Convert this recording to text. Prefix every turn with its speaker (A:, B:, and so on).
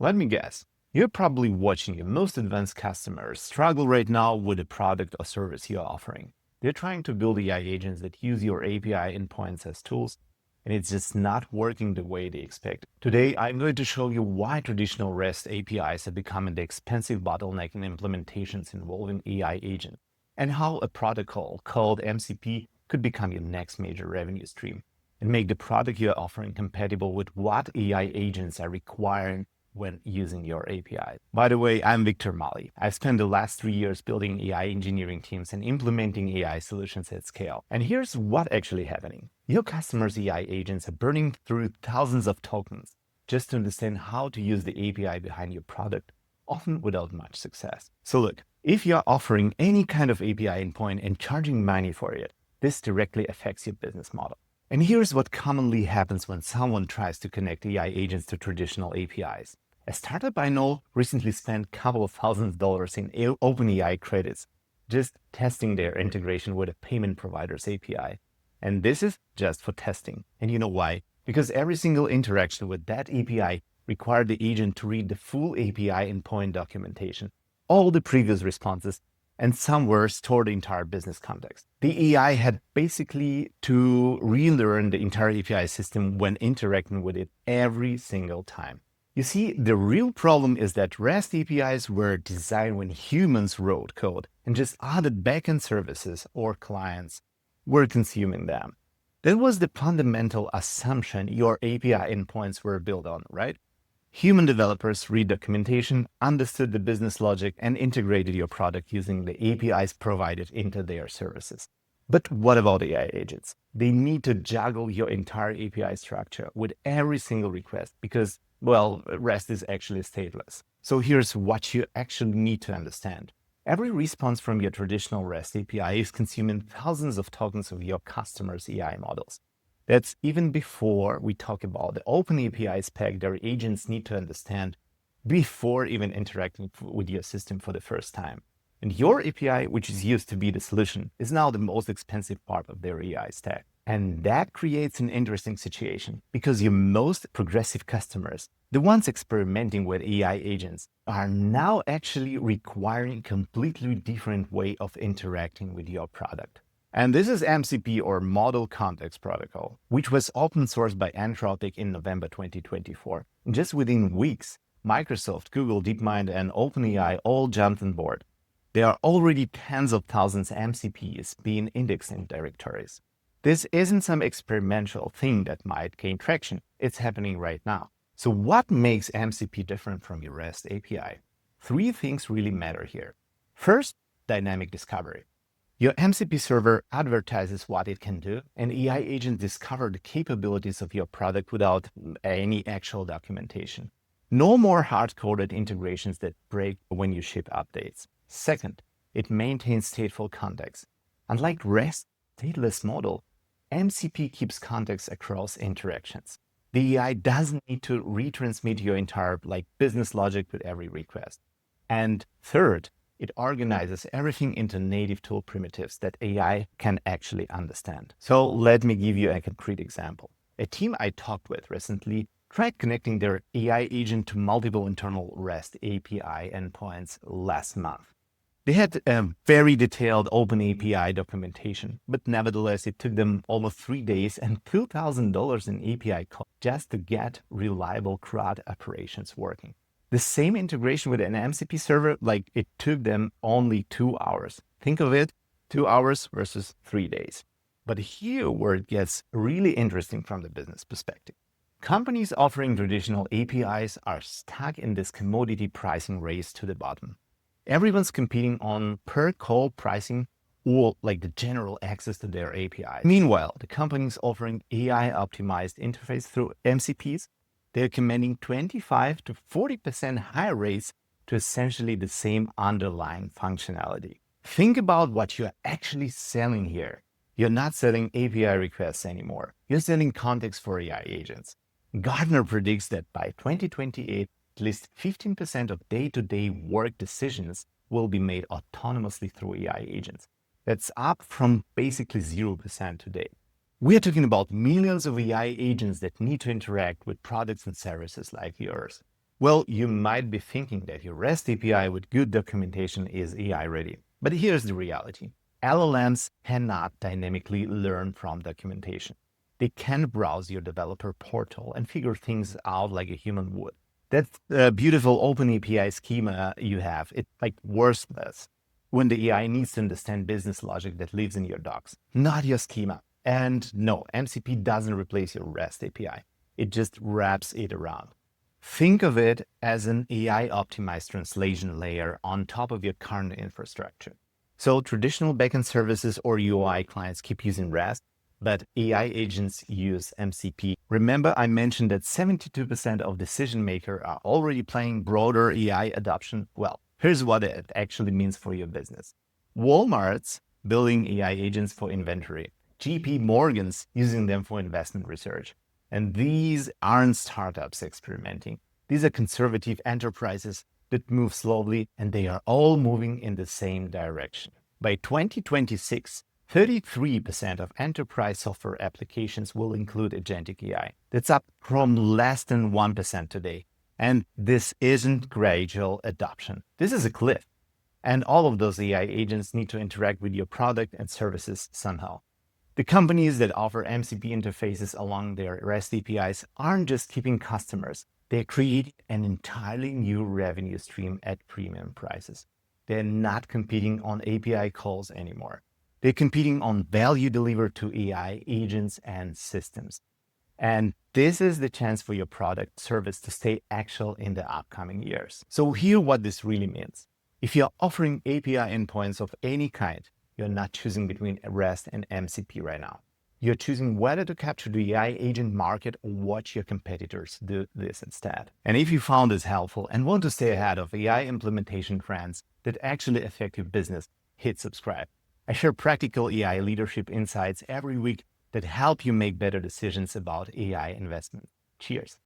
A: Let me guess. You're probably watching your most advanced customers struggle right now with the product or service you're offering. They're trying to build AI agents that use your API endpoints as tools, and it's just not working the way they expect. Today, I'm going to show you why traditional REST APIs have become an expensive bottleneck in implementations involving AI agents, and how a protocol called MCP could become your next major revenue stream and make the product you're offering compatible with what AI agents are requiring when using your API. By the way, I'm Victor Mali. I've spent the last 3 years building AI engineering teams and implementing AI solutions at scale. And here's what's actually happening. Your customers' AI agents are burning through thousands of tokens just to understand how to use the API behind your product, often without much success. So look, if you're offering any kind of API endpoint and charging money for it, this directly affects your business model. And here's what commonly happens when someone tries to connect AI agents to traditional APIs. A startup I know recently spent a couple of $1,000s in OpenAI credits just testing their integration with a payment provider's API. And this is just for testing. And you know why? Because every single interaction with that API required the agent to read the full API endpoint documentation, all the previous responses, and somewhere store the entire business context. The AI had basically to relearn the entire API system when interacting with it every single time. You see, the real problem is that REST APIs were designed when humans wrote code and just added backend services or clients were consuming them. That was the fundamental assumption your API endpoints were built on, right? Human developers read documentation, understood the business logic, and integrated your product using the APIs provided into their services. But what about AI agents? They need to juggle your entire API structure with every single request because, well, REST is actually stateless. So here's what you actually need to understand. Every response from your traditional REST API is consuming thousands of tokens of your customers' AI models. That's even before we talk about the open API spec their agents need to understand before even interacting with your system for the first time. And your API, which is used to be the solution, is now the most expensive part of their AI stack. And that creates an interesting situation because your most progressive customers, the ones experimenting with AI agents, are now actually requiring a completely different way of interacting with your product. And this is MCP, or Model Context Protocol, which was open sourced by Anthropic in November 2024. And just within weeks, Microsoft, Google DeepMind, and OpenAI all jumped on board. There are already tens of thousands of MCPs being indexed in directories. This isn't some experimental thing that might gain traction. It's happening right now. So what makes MCP different from your REST API? 3 things really matter here. First, dynamic discovery. Your MCP server advertises what it can do, and AI agents discover the capabilities of your product without any actual documentation. No more hard-coded integrations that break when you ship updates. Second, it maintains stateful context. Unlike REST stateless model, MCP keeps context across interactions. The AI doesn't need to retransmit your entire business logic with every request. And third, it organizes everything into native tool primitives that AI can actually understand. So let me give you a concrete example. A team I talked with recently tried connecting their AI agent to multiple internal REST API endpoints last month. They had a very detailed open API documentation, but nevertheless, it took them almost 3 days and $2,000 in API cost just to get reliable CRUD operations working. The same integration with an MCP server, it took them only 2 hours. Think of it, 2 hours versus 3 days. But here where it gets really interesting from the business perspective. Companies offering traditional APIs are stuck in this commodity pricing race to the bottom. Everyone's competing on per call pricing or the general access to their API. Meanwhile, the companies offering AI optimized interface through MCPs, they're commanding 25 to 40% higher rates to essentially the same underlying functionality. Think about what you're actually selling here. You're not selling API requests anymore. You're selling context for AI agents. Gartner predicts that by 2028, at least 15% of day-to-day work decisions will be made autonomously through AI agents. That's up from basically 0% today. We are talking about millions of AI agents that need to interact with products and services like yours. Well, you might be thinking that your REST API with good documentation is AI ready. But here's the reality. LLMs cannot dynamically learn from documentation. They can browse your developer portal and figure things out like a human would. That beautiful open API schema you have, it's like worthless when the AI needs to understand business logic that lives in your docs, not your schema. And no, MCP doesn't replace your REST API. It just wraps it around. Think of it as an AI-optimized translation layer on top of your current infrastructure. So traditional backend services or UI clients keep using REST, but AI agents use MCP. Remember, I mentioned that 72% of decision makers are already planning broader AI adoption? Well, here's what it actually means for your business. Walmart's building AI agents for inventory. JP Morgan's using them for investment research. And these aren't startups experimenting. These are conservative enterprises that move slowly, and they are all moving in the same direction. By 2026, 33% of enterprise software applications will include agentic AI. That's up from less than 1% today. And this isn't gradual adoption. This is a cliff. And all of those AI agents need to interact with your product and services somehow. The companies that offer MCP interfaces along their REST APIs aren't just keeping customers. They're creating an entirely new revenue stream at premium prices. They're not competing on API calls anymore. They're competing on value delivered to AI agents and systems. And this is the chance for your product service to stay actual in the upcoming years. So here's what this really means. If you're offering API endpoints of any kind, you're not choosing between REST and MCP right now. You're choosing whether to capture the AI agent market or watch your competitors do this instead. And if you found this helpful and want to stay ahead of AI implementation trends that actually affect your business, hit subscribe. I share practical AI leadership insights every week that help you make better decisions about AI investment. Cheers.